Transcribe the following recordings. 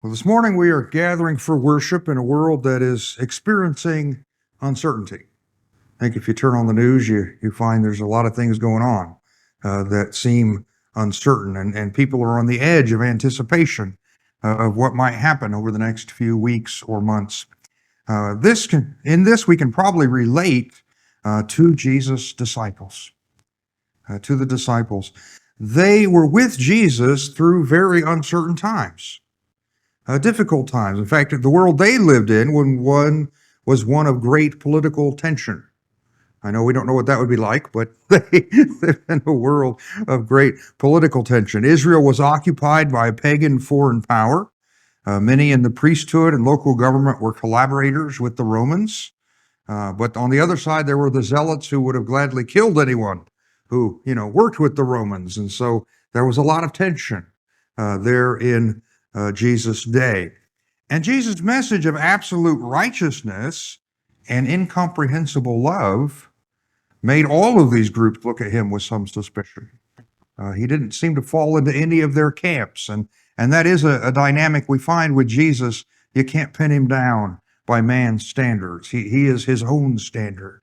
Well, this morning we are gathering for worship in a world that is experiencing uncertainty. I think if you turn on the news, you find there's a lot of things going on that seem uncertain, and people are on the edge of anticipation of what might happen over the next few weeks or months. In this, we can probably relate to Jesus' disciples, to the disciples. They were with Jesus through very uncertain times. Difficult times. In fact, the world they lived in was one of great political tension. I know we don't know what that would be like, but they lived in a world of great political tension. Israel was occupied by a pagan foreign power. Many in the priesthood and local government were collaborators with the Romans. But on the other side, there were the zealots who would have gladly killed anyone who, worked with the Romans. And so there was a lot of tension there in Jesus' day. And Jesus' message of absolute righteousness and incomprehensible love made all of these groups look at him with some suspicion. He didn't seem to fall into any of their camps. And that is a dynamic we find with Jesus. You can't pin him down by man's standards. He is his own standard.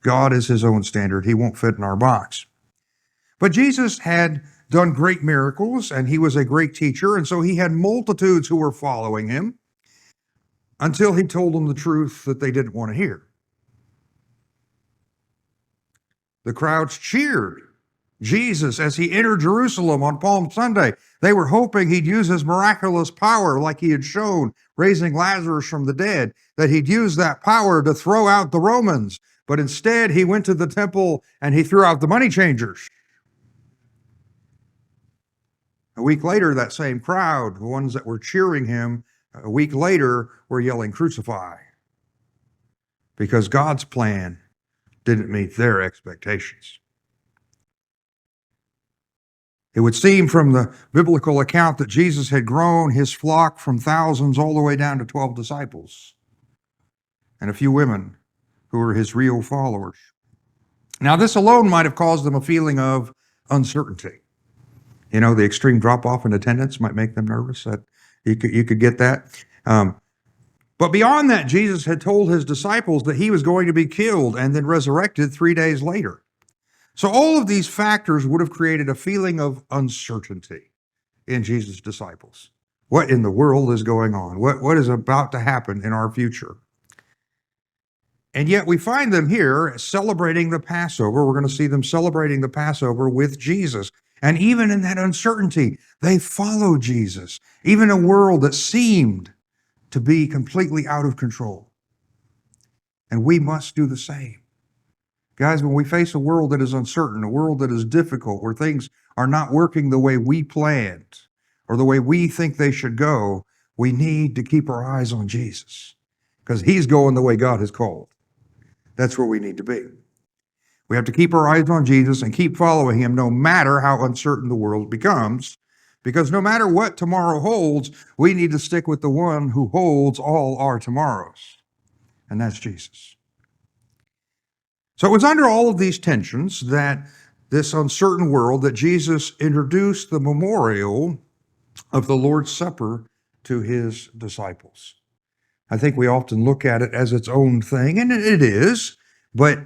God is his own standard. He won't fit in our box. But Jesus had done great miracles, and he was a great teacher, and so he had multitudes who were following him until he told them the truth that they didn't want to hear. The crowds cheered Jesus as he entered Jerusalem on Palm Sunday. They were hoping he'd use his miraculous power like he had shown, raising Lazarus from the dead, that he'd use that power to throw out the Romans. But instead, he went to the temple and he threw out the money changers. A week later, that same crowd, the ones that were cheering him, a week later were yelling, "Crucify," because God's plan didn't meet their expectations. It would seem from the biblical account that Jesus had grown his flock from thousands all the way down to 12 disciples and a few women who were his real followers. Now, this alone might have caused them a feeling of uncertainty. The extreme drop-off in attendance might make them nervous. That you could get that. But beyond that, Jesus had told his disciples that he was going to be killed and then resurrected 3 days later. So all of these factors would have created a feeling of uncertainty in Jesus' disciples. What in the world is going on? What is about to happen in our future? And yet we find them here celebrating the Passover. We're going to see them celebrating the Passover with Jesus. And even in that uncertainty, they followed Jesus, even a world that seemed to be completely out of control. And we must do the same. Guys, when we face a world that is uncertain, a world that is difficult, where things are not working the way we planned or the way we think they should go, we need to keep our eyes on Jesus because he's going the way God has called. That's where we need to be. We have to keep our eyes on Jesus and keep following him no matter how uncertain the world becomes, because no matter what tomorrow holds, we need to stick with the one who holds all our tomorrows, and that's Jesus. So it was under all of these tensions that this uncertain world that Jesus introduced the memorial of the Lord's Supper to his disciples. I think we often look at it as its own thing, and it is, but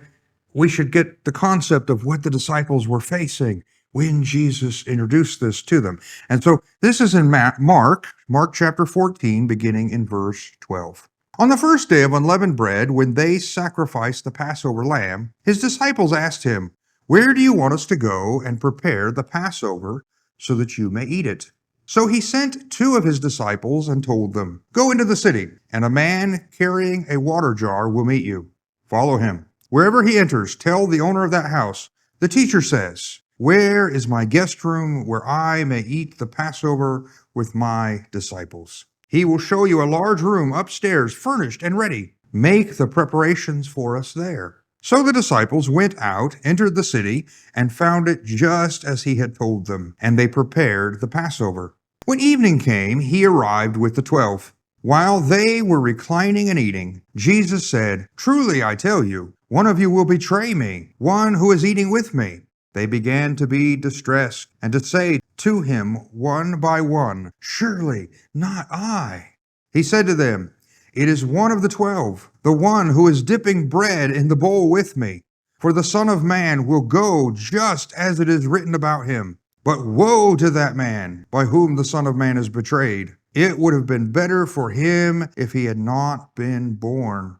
we should get the concept of what the disciples were facing when Jesus introduced this to them. And so this is in Mark chapter 14, beginning in verse 12. On the first day of unleavened bread, when they sacrificed the Passover lamb, his disciples asked him, "Where do you want us to go and prepare the Passover so that you may eat it?" So he sent 2 of his disciples and told them, "Go into the city, and a man carrying a water jar will meet you. Follow him. Wherever he enters, tell the owner of that house, 'The teacher says, where is my guest room where I may eat the Passover with my disciples?' He will show you a large room upstairs, furnished and ready. Make the preparations for us there." So the disciples went out, entered the city, and found it just as he had told them, and they prepared the Passover. When evening came, he arrived with the 12. While they were reclining and eating, Jesus said, "Truly I tell you, one of you will betray me, one who is eating with me." They began to be distressed and to say, to him one by one, "Surely not I." He said to them, "It is one of the 12, the one who is dipping bread in the bowl with me. For the Son of Man will go just as it is written about him. But woe to that man by whom the Son of Man is betrayed. It would have been better for him if he had not been born."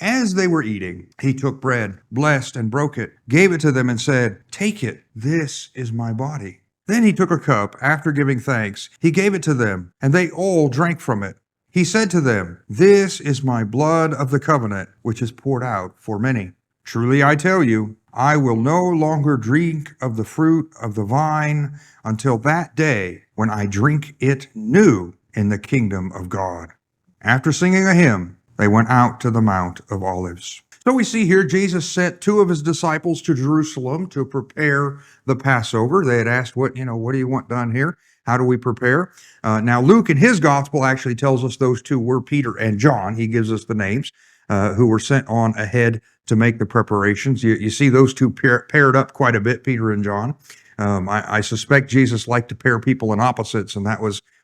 As they were eating, he took bread, blessed and broke it, gave it to them, and said, "Take it, this is my body." Then he took a cup. After giving thanks, he gave it to them, and they all drank from it. He said to them, "This is my blood of the covenant, which is poured out for many. Truly I tell you, I will no longer drink of the fruit of the vine until that day when I drink it new in the kingdom of God." After singing a hymn, they went out to the Mount of Olives. So we see here Jesus sent two of his disciples to Jerusalem to prepare the Passover. They had asked, what do you want done here? How do we prepare? Now, Luke in his gospel actually tells us those two were Peter and John. He gives us the names who were sent on ahead to make the preparations. You see those two paired up quite a bit, Peter and John. I suspect Jesus liked to pair people in opposites, and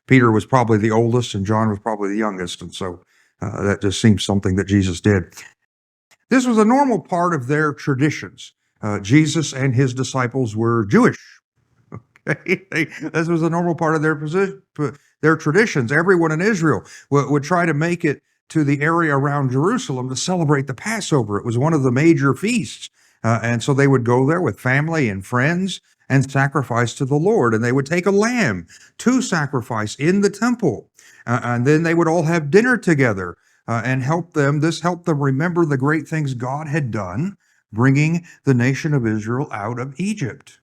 Peter was probably the oldest and John was probably the youngest. And so that just seems something that Jesus did. This was a normal part of their traditions. Jesus and his disciples were Jewish. Okay? This was a normal part of their traditions. Everyone in Israel would try to make it to the area around Jerusalem to celebrate the Passover. It was one of the major feasts. And so they would go there with family and friends and sacrifice to the Lord. And they would take a lamb to sacrifice in the temple. And then they would all have dinner together. And this helped them remember the great things God had done, bringing the nation of Israel out of Egypt.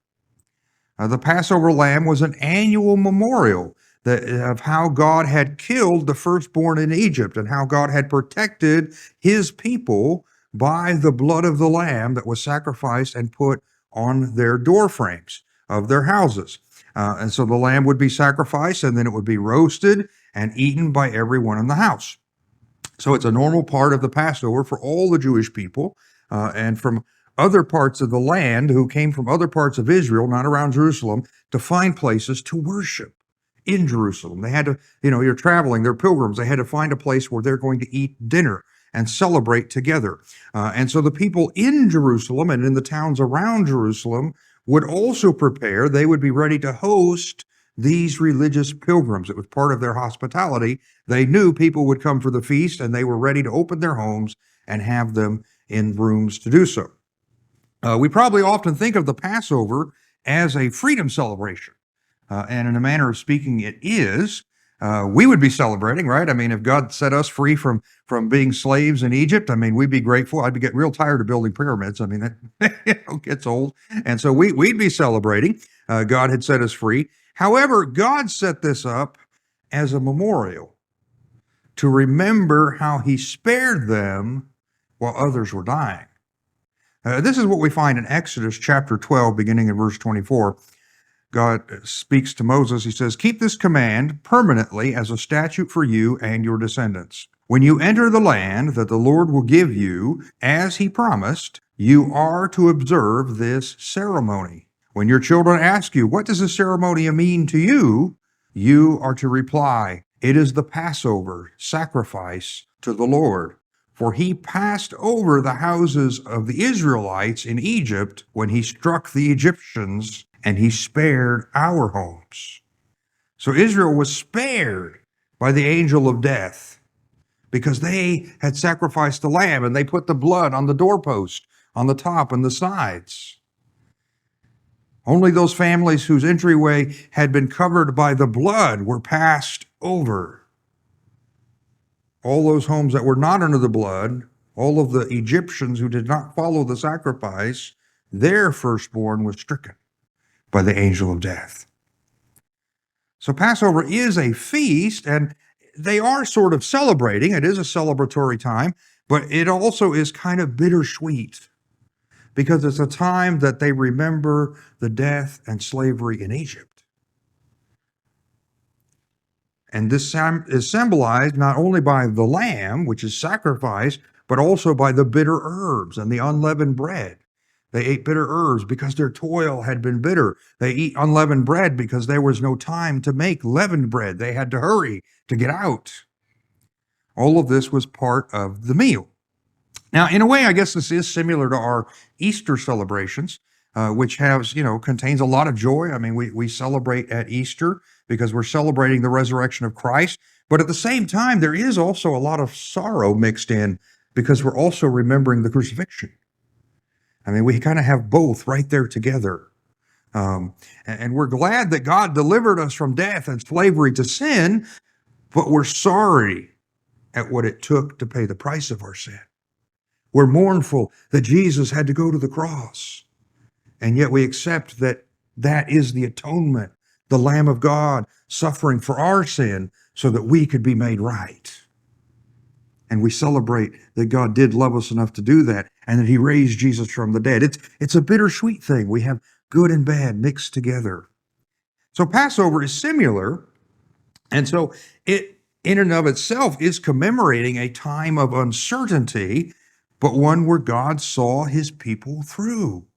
The Passover lamb was an annual memorial of how God had killed the firstborn in Egypt and how God had protected his people by the blood of the lamb that was sacrificed and put on their door frames of their houses. And so the lamb would be sacrificed, and then it would be roasted and eaten by everyone in the house. So it's a normal part of the Passover for all the Jewish people and from other parts of the land who came from other parts of Israel, not around Jerusalem, to find places to worship in Jerusalem. They had to, you're traveling, they're pilgrims. They had to find a place where they're going to eat dinner and celebrate together. And so the people in Jerusalem and in the towns around Jerusalem would also prepare. They would be ready to host these religious pilgrims. It was part of their hospitality. They knew people would come for the feast, and they were ready to open their homes and have them in rooms to do so. We probably often think of the Passover as a freedom celebration. And in a manner of speaking, it is. We would be celebrating, right? I mean, if God set us free from being slaves in Egypt, I mean, we'd be grateful. I'd get real tired of building pyramids. I mean, that gets old. And so we'd be celebrating. God had set us free. However, God set this up as a memorial to remember how he spared them while others were dying. This is what we find in Exodus chapter 12, beginning in verse 24. God speaks to Moses. He says, "Keep this command permanently as a statute for you and your descendants. When you enter the land that the Lord will give you, as he promised, you are to observe this ceremony. When your children ask you, 'What does this ceremony mean to you?' you are to reply, 'It is the Passover sacrifice to the Lord. For he passed over the houses of the Israelites in Egypt when he struck the Egyptians, and he spared our homes.'" So Israel was spared by the angel of death because they had sacrificed the lamb, and they put the blood on the doorpost, on the top and the sides. Only those families whose entryway had been covered by the blood were passed over. All those homes that were not under the blood, all of the Egyptians who did not follow the sacrifice, their firstborn was stricken by the angel of death. So Passover is a feast, and they are sort of celebrating. It is a celebratory time, but it also is kind of bittersweet because it's a time that they remember the death and slavery in Egypt. And this is symbolized not only by the lamb, which is sacrificed, but also by the bitter herbs and the unleavened bread They ate bitter herbs because their toil had been bitter. They eat unleavened bread because there was no time to make leavened bread. They had to hurry to get out. All of this was part of the meal. Now, in a way, I guess this is similar to our Easter celebrations, which contains a lot of joy. I mean, we celebrate at Easter because we're celebrating the resurrection of Christ. But at the same time, there is also a lot of sorrow mixed in because we're also remembering the crucifixion. I mean, we kind of have both right there together. And we're glad that God delivered us from death and slavery to sin, but we're sorry at what it took to pay the price of our sin. We're mournful that Jesus had to go to the cross. And yet we accept that that is the atonement, the Lamb of God suffering for our sin so that we could be made right. And we celebrate that God did love us enough to do that and that he raised Jesus from the dead. It's a bittersweet thing. We have good and bad mixed together. So Passover is similar. And so it, in and of itself, is commemorating a time of uncertainty, but one where God saw his people through.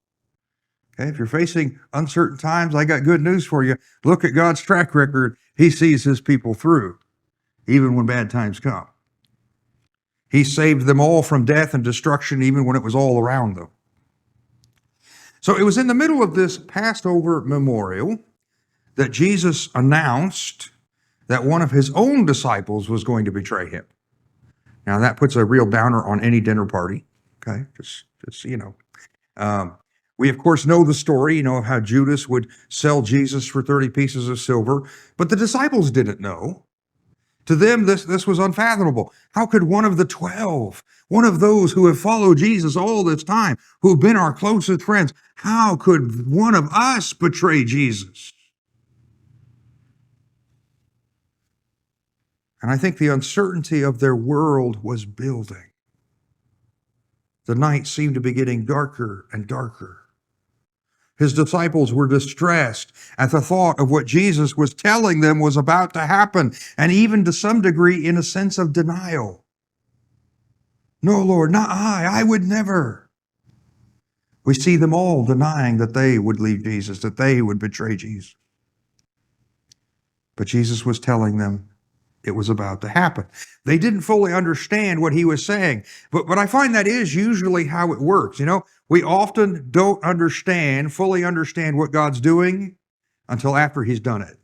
Okay, if you're facing uncertain times, I got good news for you. Look at God's track record. He sees his people through, even when bad times come. He saved them all from death and destruction, even when it was all around them. So it was in the middle of this Passover memorial that Jesus announced that one of his own disciples was going to betray him. Now, that puts a real downer on any dinner party, okay? Just so you know. We, of course, know the story, of how Judas would sell Jesus for 30 pieces of silver, but the disciples didn't know. To them, this was unfathomable. How could one of the 12, one of those who have followed Jesus all this time, who have been our closest friends, how could one of us betray Jesus? And I think the uncertainty of their world was building. The night seemed to be getting darker and darker. His disciples were distressed at the thought of what Jesus was telling them was about to happen, and even to some degree in a sense of denial. No, Lord, not I would never. We see them all denying that they would leave Jesus, that they would betray Jesus. But Jesus was telling them it was about to happen. They didn't fully understand what he was saying, but I find that is usually how it works. We often don't fully understand what God's doing until after he's done it.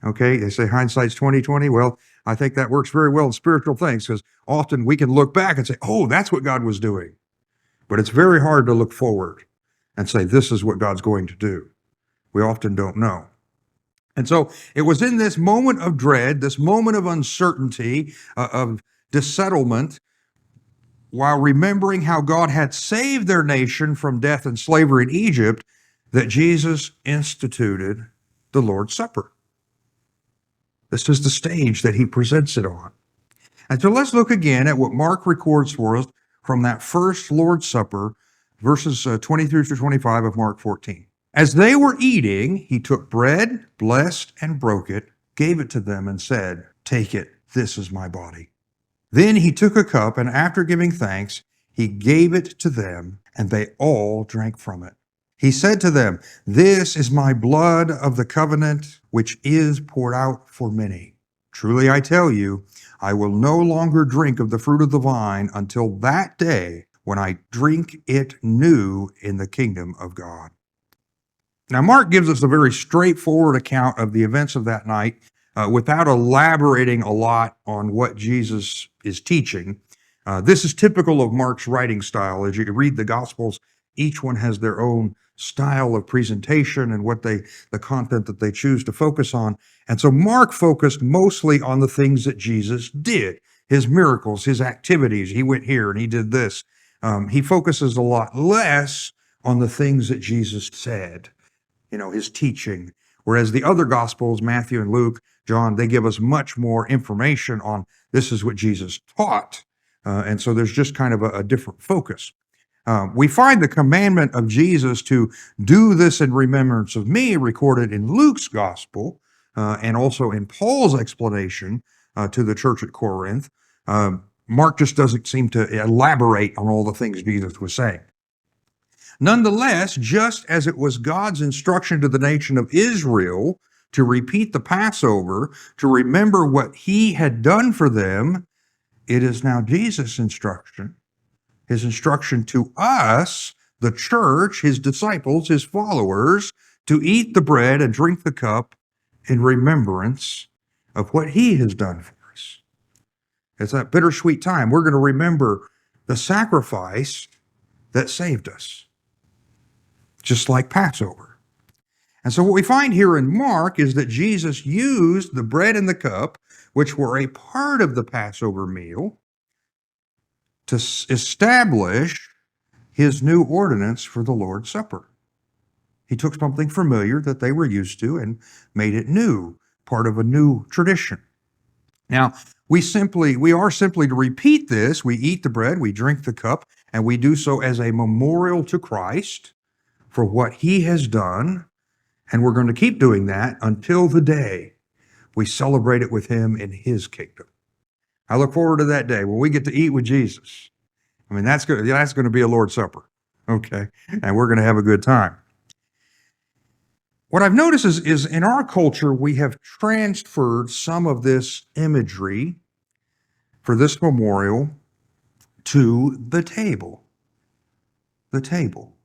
Okay, they say hindsight's 20/20. Well, I think that works very well in spiritual things because often we can look back and say, oh, that's what God was doing. But it's very hard to look forward and say, this is what God's going to do. We often don't know. And so it was in this moment of dread, this moment of uncertainty, of dissettlement, while remembering how God had saved their nation from death and slavery in Egypt, that Jesus instituted the Lord's Supper. This is the stage that he presents it on. And so let's look again at what Mark records for us from that first Lord's Supper, verses 23 through 25 of Mark 14. As they were eating, he took bread, blessed and broke it, gave it to them and said, "Take it, this is my body." Then he took a cup, and after giving thanks, he gave it to them, and they all drank from it. He said to them, "This is my blood of the covenant, which is poured out for many. Truly I tell you, I will no longer drink of the fruit of the vine until that day when I drink it new in the kingdom of God." Now, Mark gives us a very straightforward account of the events of that night without elaborating a lot on what Jesus is teaching. This is typical of Mark's writing style. As you read the Gospels, each one has their own style of presentation and the content that they choose to focus on. And so Mark focused mostly on the things that Jesus did, his miracles, his activities. He went here and he did this. He focuses a lot less on the things that Jesus said, his teaching. Whereas the other Gospels, Matthew and Luke, John, they give us much more information on this is what Jesus taught. And so there's just kind of a different focus. We find the commandment of Jesus to do this in remembrance of me recorded in Luke's Gospel and also in Paul's explanation to the church at Corinth. Mark just doesn't seem to elaborate on all the things Jesus was saying. Nonetheless, just as it was God's instruction to the nation of Israel to repeat the Passover, to remember what he had done for them, it is now Jesus' instruction, his instruction to us, the church, his disciples, his followers, to eat the bread and drink the cup in remembrance of what he has done for us. It's that bittersweet time. We're going to remember the sacrifice that saved us, just like Passover. And so what we find here in Mark is that Jesus used the bread and the cup, which were a part of the Passover meal, to establish his new ordinance for the Lord's Supper. He took something familiar that they were used to and made it new, part of a new tradition. Now, we are simply to repeat this. We eat the bread, we drink the cup, and we do so as a memorial to Christ for what he has done. And we're going to keep doing that until the day we celebrate it with him in his kingdom. I look forward to that day when we get to eat with Jesus. I mean, that's going to be a Lord's Supper, okay? And we're going to have a good time. What I've noticed is in our culture, we have transferred some of this imagery for this memorial to the table. The table.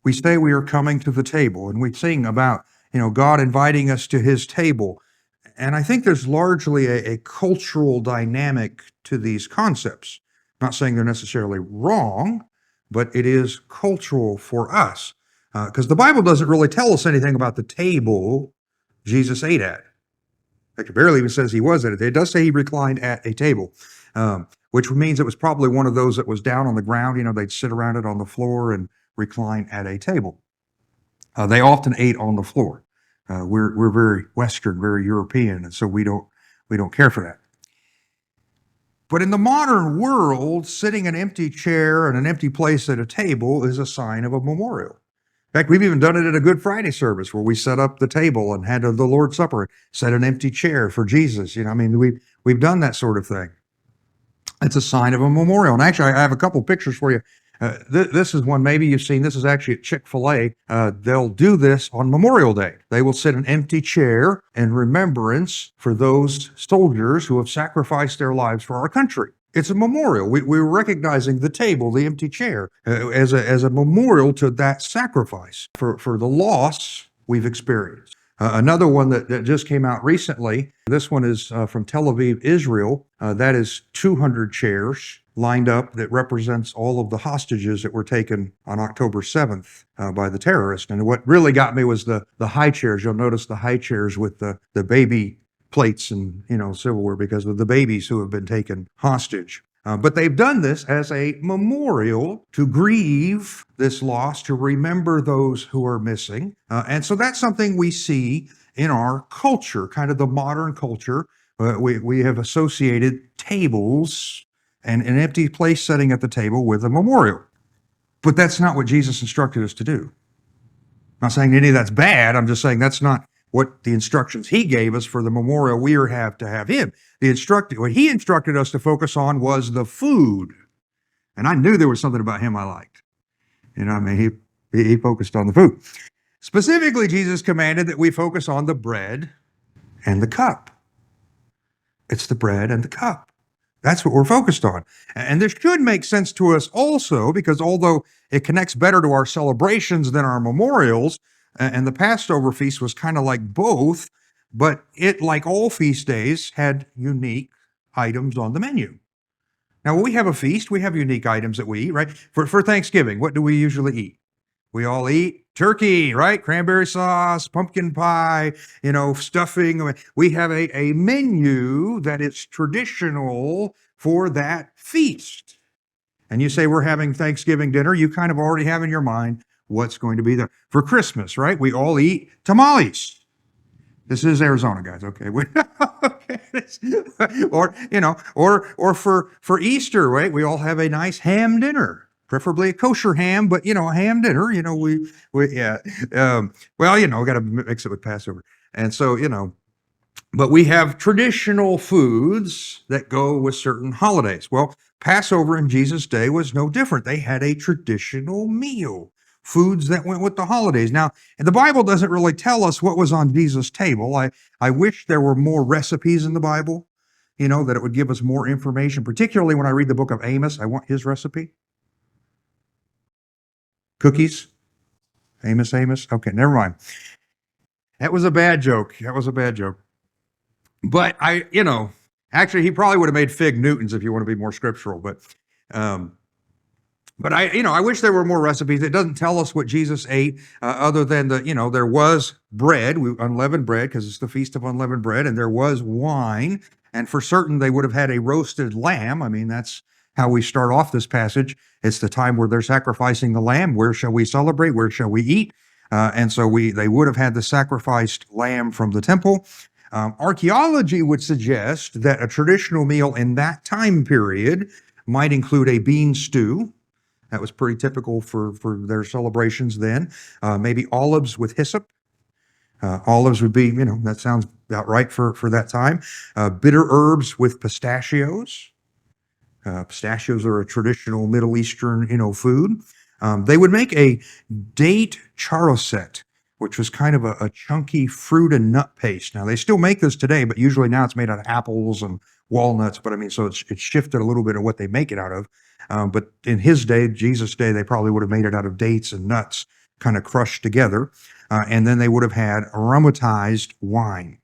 We say we are coming to the table, and we sing about, God inviting us to his table. And I think there's largely a cultural dynamic to these concepts. I'm not saying they're necessarily wrong, but it is cultural for us. Because the Bible doesn't really tell us anything about the table Jesus ate at. It barely even says he was at it. It does say he reclined at a table, which means it was probably one of those that was down on the ground. They'd sit around it on the floor and recline at a table. They often ate on the floor. We're very Western, very European, and so we don't care for that. But in the modern world, sitting an empty chair and an empty place at a table is a sign of a memorial. In fact, we've even done it at a Good Friday service where we set up the table and had the Lord's Supper, set an empty chair for Jesus. We've done that sort of thing. It's a sign of a memorial. And actually, I have a couple pictures for you. This is one maybe you've seen. This is actually at Chick-fil-A. They'll do this on Memorial Day. They will set an empty chair in remembrance for those soldiers who have sacrificed their lives for our country. It's a memorial. We're recognizing the table, the empty chair, as a memorial to that sacrifice for the loss we've experienced. Another one that just came out recently, this one is from Tel Aviv, Israel. That is 200 chairs lined up that represents all of the hostages that were taken on October 7th by the terrorists. And what really got me was the high chairs. You'll notice the high chairs with the baby plates and, silverware because of the babies who have been taken hostage. But they've done this as a memorial to grieve this loss, to remember those who are missing. And so that's something we see in our culture, kind of the modern culture. We have associated tables and an empty place setting at the table with a memorial. But that's not what Jesus instructed us to do. I'm not saying any of that's bad. I'm just saying that's not what the instructions he gave us for the memorial we have to have him. What he instructed us to focus on was the food. And I knew there was something about him I liked. He focused on the food. Specifically, Jesus commanded that we focus on the bread and the cup. It's the bread and the cup. That's what we're focused on. And this should make sense to us also, because although it connects better to our celebrations than our memorials, and the Passover feast was kind of like both, but it, like all feast days, had unique items on the menu. Now, when we have a feast, we have unique items that we eat, right? For Thanksgiving, what do we usually eat? We all eat turkey, right? Cranberry sauce, pumpkin pie, stuffing. We have a menu that is traditional for that feast. And you say we're having Thanksgiving dinner, you kind of already have in your mind what's going to be there. For Christmas, right? We all eat tamales. This is Arizona, guys. Okay. Or for Easter, right? We all have a nice ham dinner. Preferably a kosher ham, but a ham dinner, we got to mix it with Passover. And so, But we have traditional foods that go with certain holidays. Well, Passover in Jesus' day was no different. They had a traditional meal, foods that went with the holidays. Now, the Bible doesn't really tell us what was on Jesus' table. I wish there were more recipes in the Bible, that it would give us more information, particularly when I read the book of Amos. I want his recipe. Cookies? Amos. Okay, never mind. That was a bad joke. But actually, he probably would have made fig Newtons if you want to be more scriptural. Um, but I wish there were more recipes. It doesn't tell us what Jesus ate, other than there was bread, unleavened bread, because it's the Feast of Unleavened Bread, and there was wine. And for certain, they would have had a roasted lamb. I mean, that's how we start off this passage. It's the time where they're sacrificing the lamb. Where shall we celebrate? Where shall we eat? And so they would have had the sacrificed lamb from the temple. Archaeology would suggest that a traditional meal in that time period might include a bean stew. That was pretty typical for their celebrations then. Maybe olives with hyssop. Olives would be, that sounds about right for that time. Bitter herbs with pistachios. Pistachios are a traditional Middle Eastern, food. They would make a date charoset, which was kind of a chunky fruit and nut paste. Now, they still make this today, but usually now it's made out of apples and walnuts. But so it's shifted a little bit of what they make it out of. But in his day, Jesus' day, they probably would have made it out of dates and nuts, kind of crushed together. And then they would have had aromatized wine.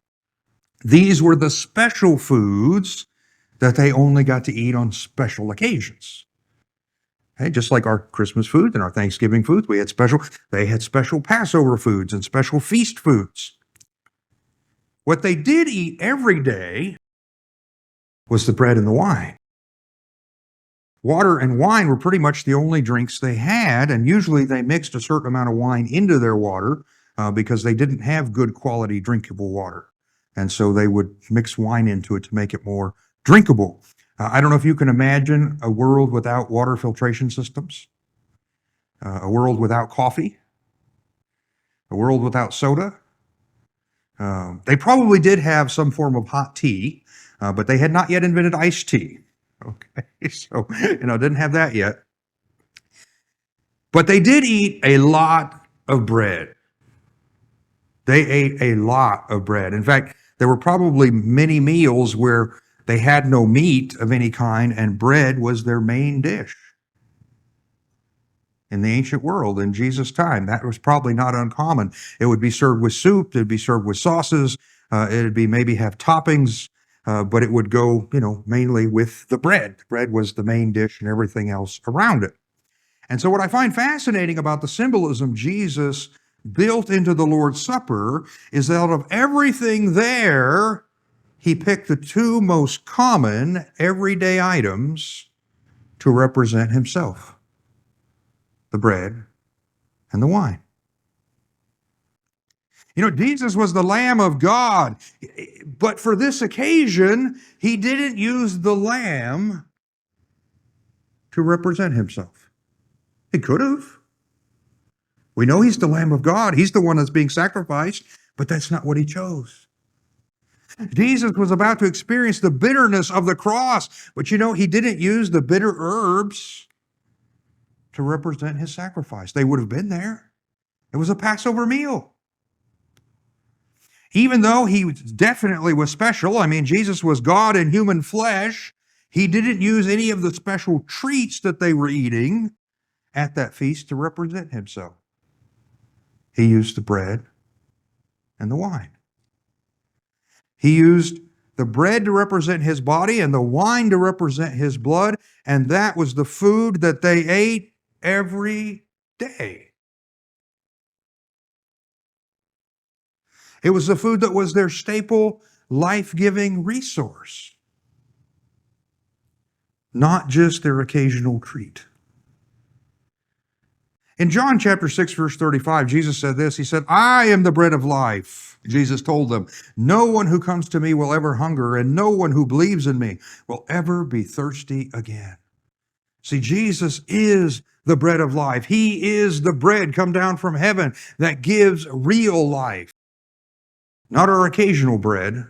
These were the special foods that they only got to eat on special occasions. Okay, just like our Christmas food and our Thanksgiving foods, they had special Passover foods and special feast foods. What they did eat every day was the bread and the wine. Water and wine were pretty much the only drinks they had, and usually they mixed a certain amount of wine into their water because they didn't have good quality drinkable water. And so they would mix wine into it to make it more drinkable. I don't know if you can imagine a world without water filtration systems, a world without coffee, a world without soda. They probably did have some form of hot tea, but they had not yet invented iced tea. Okay, so, didn't have that yet. But they did eat a lot of bread. They ate a lot of bread. In fact, there were probably many meals where they had no meat of any kind, and bread was their main dish. In the ancient world, in Jesus' time, that was probably not uncommon. It would be served with soup, it would be served with sauces, it would be maybe have toppings, but it would go, mainly with the bread. Bread was the main dish and everything else around it. And so what I find fascinating about the symbolism Jesus built into the Lord's Supper is that out of everything there, he picked the two most common everyday items to represent himself: the bread and the wine. Jesus was the Lamb of God, but for this occasion, he didn't use the lamb to represent himself. He could have. We know he's the Lamb of God. He's the one that's being sacrificed, but that's not what he chose. Jesus was about to experience the bitterness of the cross, but he didn't use the bitter herbs to represent his sacrifice. They would have been there. It was a Passover meal. Even though he definitely was special, Jesus was God in human flesh, he didn't use any of the special treats that they were eating at that feast to represent himself. He used the bread and the wine. He used the bread to represent his body and the wine to represent his blood, and that was the food that they ate every day. It was the food that was their staple, life-giving resource, not just their occasional treat. In John chapter 6, verse 35, Jesus said this. He said, "I am the bread of life." Jesus told them, "No one who comes to me will ever hunger, and no one who believes in me will ever be thirsty again." See, Jesus is the bread of life. He is the bread come down from heaven that gives real life. Not our occasional bread,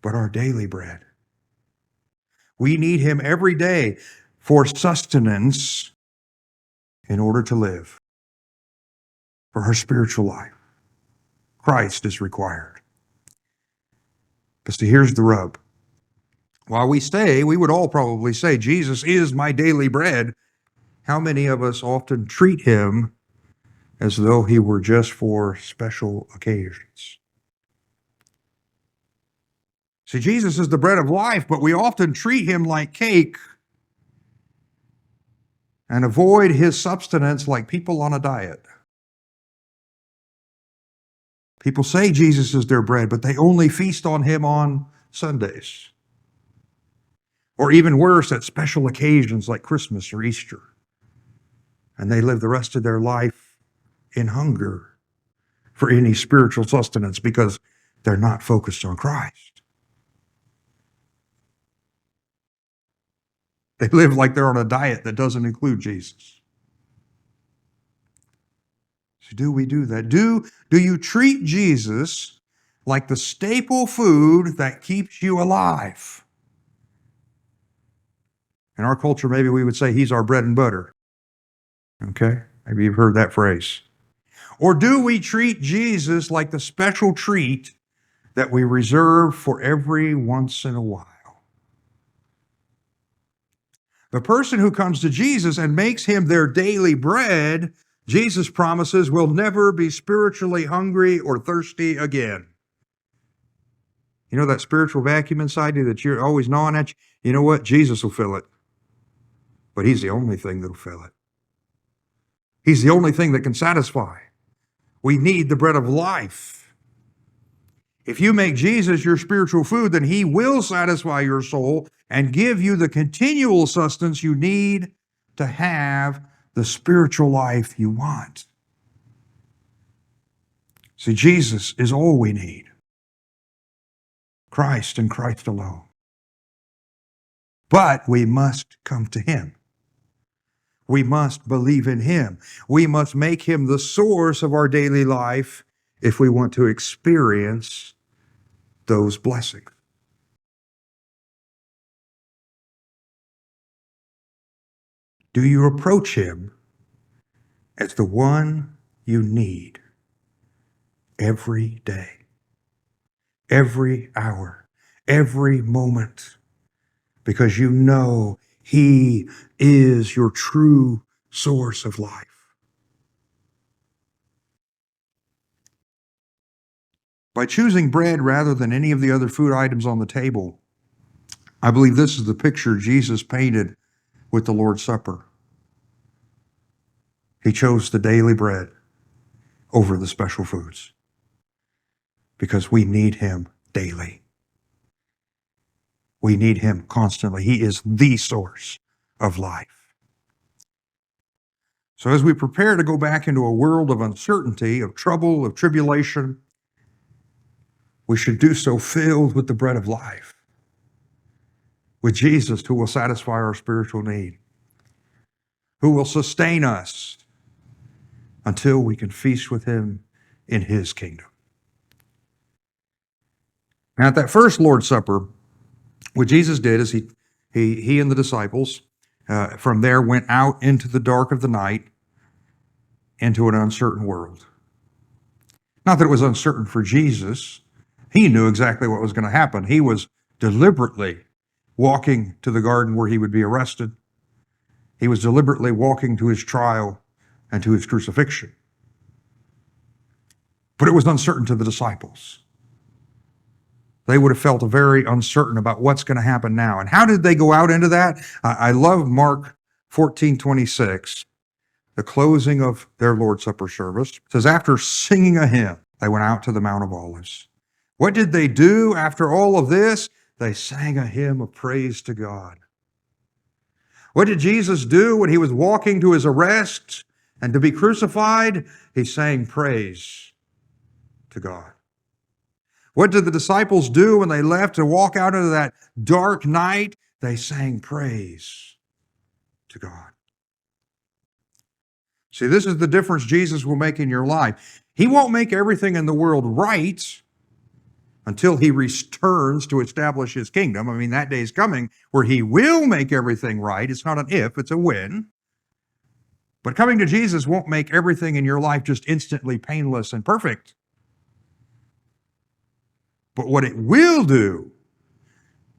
but our daily bread. We need him every day for sustenance in order to live, for our spiritual life. Christ is required. But see, here's the rub. While we would all probably say, Jesus is my daily bread, how many of us often treat him as though he were just for special occasions? See, Jesus is the bread of life, but we often treat him like cake and avoid his substance like people on a diet. People say Jesus is their bread, but they only feast on him on Sundays. Or even worse, at special occasions like Christmas or Easter. And they live the rest of their life in hunger for any spiritual sustenance because they're not focused on Christ. They live like they're on a diet that doesn't include Jesus. So do we do that? Do you treat Jesus like the staple food that keeps you alive? In our culture, maybe we would say he's our bread and butter. Okay? Maybe you've heard that phrase. Or do we treat Jesus like the special treat that we reserve for every once in a while? The person who comes to Jesus and makes him their daily bread, Jesus promises, will never be spiritually hungry or thirsty again. You know that spiritual vacuum inside you that you're always gnawing at? You know what? Jesus will fill it. But he's the only thing that'll fill it. He's the only thing that can satisfy. We need the bread of life. If you make Jesus your spiritual food, then he will satisfy your soul and give you the continual sustenance you need to have the spiritual life you want. See, Jesus is all we need. Christ and Christ alone. But we must come to him. We must believe in him. We must make him the source of our daily life if we want to experience those blessings. Do you approach him as the one you need every day, every hour, every moment, because you know he is your true source of life? By choosing bread rather than any of the other food items on the table, I believe this is the picture Jesus painted with the Lord's Supper. He chose the daily bread over the special foods because we need him daily. We need him constantly. He is the source of life. So as we prepare to go back into a world of uncertainty, of trouble, of tribulation, we should do so filled with the bread of life, with Jesus who will satisfy our spiritual need, who will sustain us until we can feast with him in his kingdom. Now, at that first Lord's Supper, what Jesus did is he and the disciples from there went out into the dark of the night into an uncertain world. Not that it was uncertain for Jesus. He knew exactly what was going to happen. He was deliberately walking to the garden where he would be arrested. He was deliberately walking to his trial and to his crucifixion. But it was uncertain to the disciples. They would have felt very uncertain about what's going to happen now. And how did they go out into that? I love Mark 14:26, the closing of their Lord's Supper service. It says, after singing a hymn, they went out to the Mount of Olives. What did they do after all of this? They sang a hymn of praise to God. What did Jesus do when he was walking to his arrest and to be crucified? He sang praise to God. What did the disciples do when they left to walk out into that dark night? They sang praise to God. See, this is the difference Jesus will make in your life. He won't make everything in the world right until he returns to establish his kingdom. I mean, that day is coming where he will make everything right. It's not an if, it's a when. But coming to Jesus won't make everything in your life just instantly painless and perfect. But what it will do,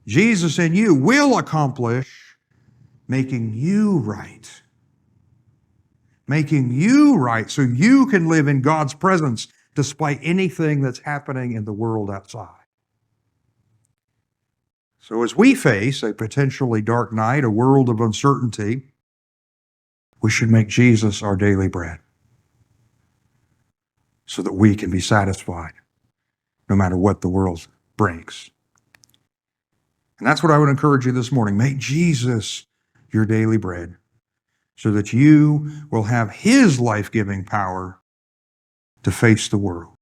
Jesus in you will accomplish making you right. Making you right so you can live in God's presence despite anything that's happening in the world outside. So as we face a potentially dark night, a world of uncertainty, we should make Jesus our daily bread so that we can be satisfied no matter what the world brings. And that's what I would encourage you this morning. Make Jesus your daily bread so that you will have his life-giving power to face the world.